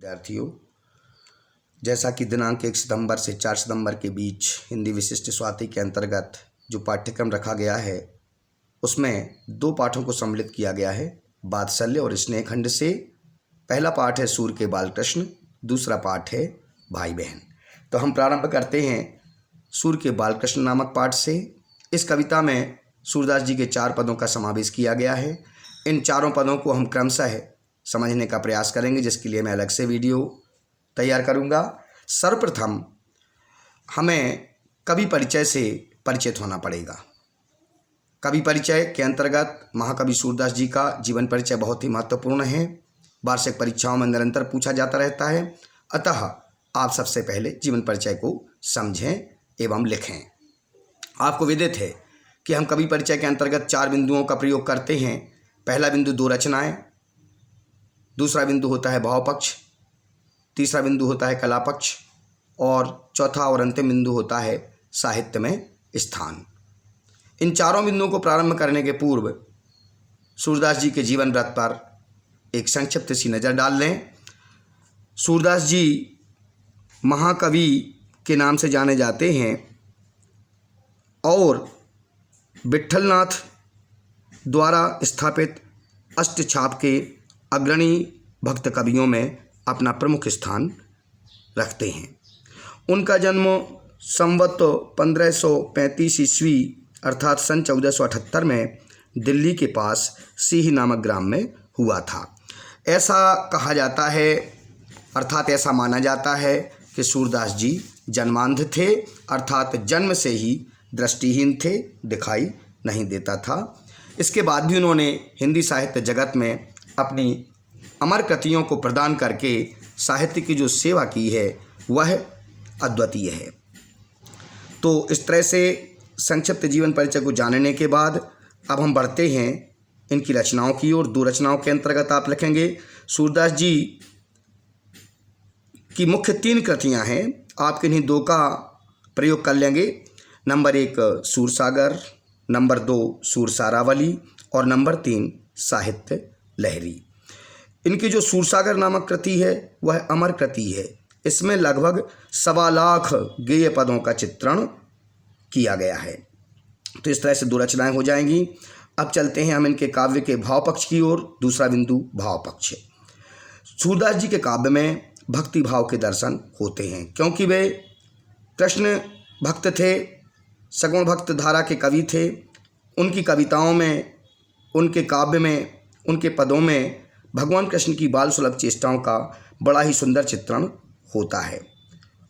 विद्यार्थियों, जैसा कि दिनांक 1 सितंबर से 4 सितंबर के बीच हिंदी विशिष्ट स्वाति के अंतर्गत जो पाठ्यक्रम रखा गया है उसमें 2 पाठों को सम्मिलित किया गया है, वात्सल्य और स्नेह खंड से। पहला पाठ है सूर्य के बालकृष्ण, दूसरा पाठ है भाई बहन। तो हम प्रारंभ करते हैं सूर्य के बालकृष्ण नामक पाठ से। इस कविता में सूरदास जी के 4 पदों का समावेश किया गया है। इन चारों पदों को हम क्रमशः समझने का प्रयास करेंगे, जिसके लिए मैं अलग से वीडियो तैयार करूंगा। सर्वप्रथम हमें कवि परिचय से परिचित होना पड़ेगा। कवि परिचय के अंतर्गत महाकवि सूरदास जी का जीवन परिचय बहुत ही महत्वपूर्ण है, वार्षिक परीक्षाओं में निरंतर पूछा जाता रहता है। अतः आप सबसे पहले जीवन परिचय को समझें एवं लिखें। आपको विदित है कि हम कवि परिचय के अंतर्गत 4 बिंदुओं का प्रयोग करते हैं। पहला बिंदु 2 रचनाएं, दूसरा बिंदु होता है भाव पक्ष, तीसरा बिंदु होता है कला पक्ष और चौथा और अंतिम बिंदु होता है साहित्य में स्थान। इन चारों बिंदुओं को प्रारंभ करने के पूर्व सूरदास जी के जीवन वृत्त पर एक संक्षिप्त सी नज़र डाल लें। सूरदास जी महाकवि के नाम से जाने जाते हैं और विट्ठलनाथ द्वारा स्थापित अष्टछाप के अग्रणी भक्त कवियों में अपना प्रमुख स्थान रखते हैं। उनका जन्म संवत 1535 ईस्वी अर्थात सन 1478 में दिल्ली के पास सीही नामक ग्राम में हुआ था। ऐसा कहा जाता है, अर्थात ऐसा माना जाता है कि सूरदास जी जन्मांध थे, अर्थात जन्म से ही दृष्टिहीन थे, दिखाई नहीं देता था। इसके बाद भी उन्होंने हिंदी साहित्य जगत में अपनी अमर कृतियों को प्रदान करके साहित्य की जो सेवा की है वह अद्वितीय है। तो इस तरह से संक्षिप्त जीवन परिचय को जानने के बाद अब हम बढ़ते हैं इनकी रचनाओं की ओर। 2 रचनाओं के अंतर्गत आप लिखेंगे। सूरदास जी की मुख्य 3 कृतियां हैं, आप किन्हीं 2 का प्रयोग कर लेंगे। नंबर 1 सूरसागर, नंबर 2 सूरसारावली और नंबर 3 साहित्य लहरी। इनकी जो सूरसागर नामक कृति है वह अमर कृति है। इसमें लगभग 1.25 लाख गेय पदों का चित्रण किया गया है। तो इस तरह से 2 रचनाएं हो जाएंगी। अब चलते हैं हम इनके काव्य के भाव पक्ष की ओर। दूसरा बिंदु भाव पक्ष है। सूरदास जी के काव्य में भक्ति भाव के दर्शन होते हैं, क्योंकि वे कृष्ण भक्त थे, सगुण भक्त धारा के कवि थे। उनकी कविताओं में, उनके काव्य में, उनके पदों में भगवान कृष्ण की बाल सुलभ चेष्टाओं का बड़ा ही सुंदर चित्रण होता है।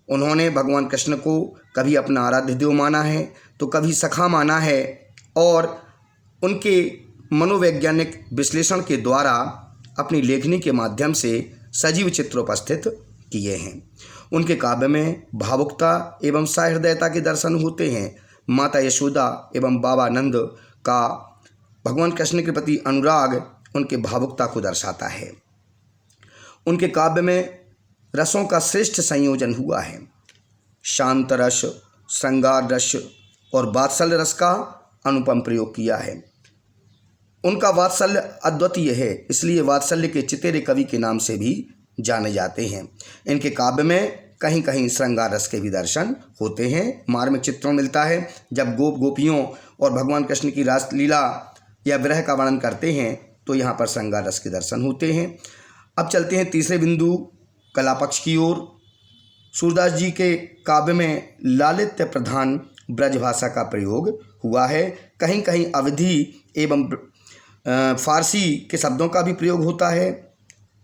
उन्होंने भगवान कृष्ण को कभी अपना आराध्य देव माना है तो कभी सखा माना है, और उनके मनोवैज्ञानिक विश्लेषण के द्वारा अपनी लेखनी के माध्यम से सजीव चित्र उपस्थित किए हैं। उनके काव्य में भावुकता एवं सहृदयता के दर्शन होते हैं। माता यशोदा एवं बाबा नंद का भगवान कृष्ण के प्रति अनुराग उनके भावुकता को दर्शाता है। उनके काव्य में रसों का श्रेष्ठ संयोजन हुआ है। शांत रस, श्रृंगार रस और वात्सल्य रस का अनुपम प्रयोग किया है। उनका वात्सल्य अद्वितीय है, इसलिए वात्सल्य के चितेरे कवि के नाम से भी जाने जाते हैं। इनके काव्य में कहीं कहीं श्रृंगार रस के भी दर्शन होते हैं। मार्मिक चित्रण मिलता है जब गोपियों और भगवान कृष्ण की रासलीला या विरह का वर्णन करते हैं, तो यहाँ पर श्रृंगार रस के दर्शन होते हैं। अब चलते हैं तीसरे बिंदु कला पक्ष की ओर। सूरदास जी के काव्य में लालित्य प्रधान ब्रज भाषा का प्रयोग हुआ है। कहीं कहीं अवधी एवं फारसी के शब्दों का भी प्रयोग होता है,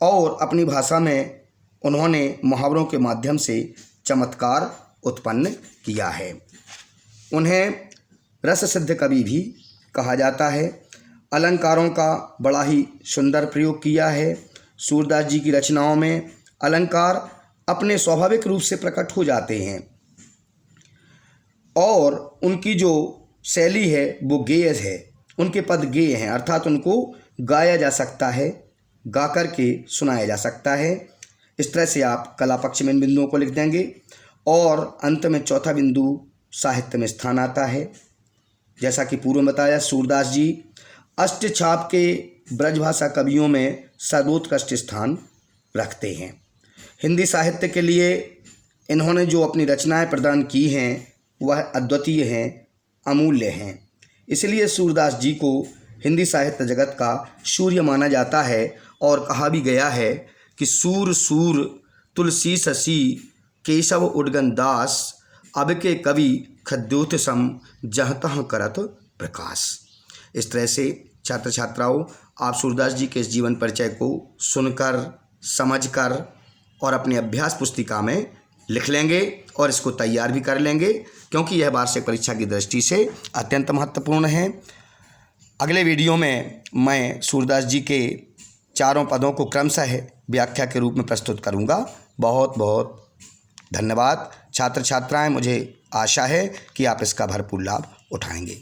और अपनी भाषा में उन्होंने मुहावरों के माध्यम से चमत्कार उत्पन्न किया है। उन्हें रस सिद्ध कवि भी कहा जाता है। अलंकारों का बड़ा ही सुंदर प्रयोग किया है। सूरदास जी की रचनाओं में अलंकार अपने स्वाभाविक रूप से प्रकट हो जाते हैं, और उनकी जो शैली है वो गेय है। उनके पद गेय हैं, अर्थात उनको गाया जा सकता है, गा कर के सुनाया जा सकता है। इस तरह से आप कला पक्ष में इन बिंदुओं को लिख देंगे। और अंत में चौथा बिंदु साहित्य में स्थान आता है। जैसा कि पूर्व में बताया, सूरदास जी अष्टछाप के ब्रजभाषा कवियों में सर्वोत्कृष्ट स्थान रखते हैं। हिंदी साहित्य के लिए इन्होंने जो अपनी रचनाएं प्रदान की हैं वह अद्वितीय हैं, अमूल्य हैं। इसलिए सूरदास जी को हिंदी साहित्य जगत का सूर्य माना जाता है और कहा भी गया है कि सूर सूर तुलसी शशि केशव उडगन दास, अब के कवि खद्योत सम जहाँ तहाँ करत प्रकाश। इस तरह से छात्र छात्राओं, आप सूरदास जी के इस जीवन परिचय को सुनकर, समझकर और अपनी अभ्यास पुस्तिका में लिख लेंगे और इसको तैयार भी कर लेंगे, क्योंकि यह वार्षिक परीक्षा की दृष्टि से अत्यंत महत्वपूर्ण है। अगले वीडियो में मैं सूरदास जी के चारों पदों को क्रमशः व्याख्या के रूप में प्रस्तुत करूंगा। बहुत बहुत धन्यवाद छात्र छात्राएं। मुझे आशा है कि आप इसका भरपूर लाभ उठाएंगे।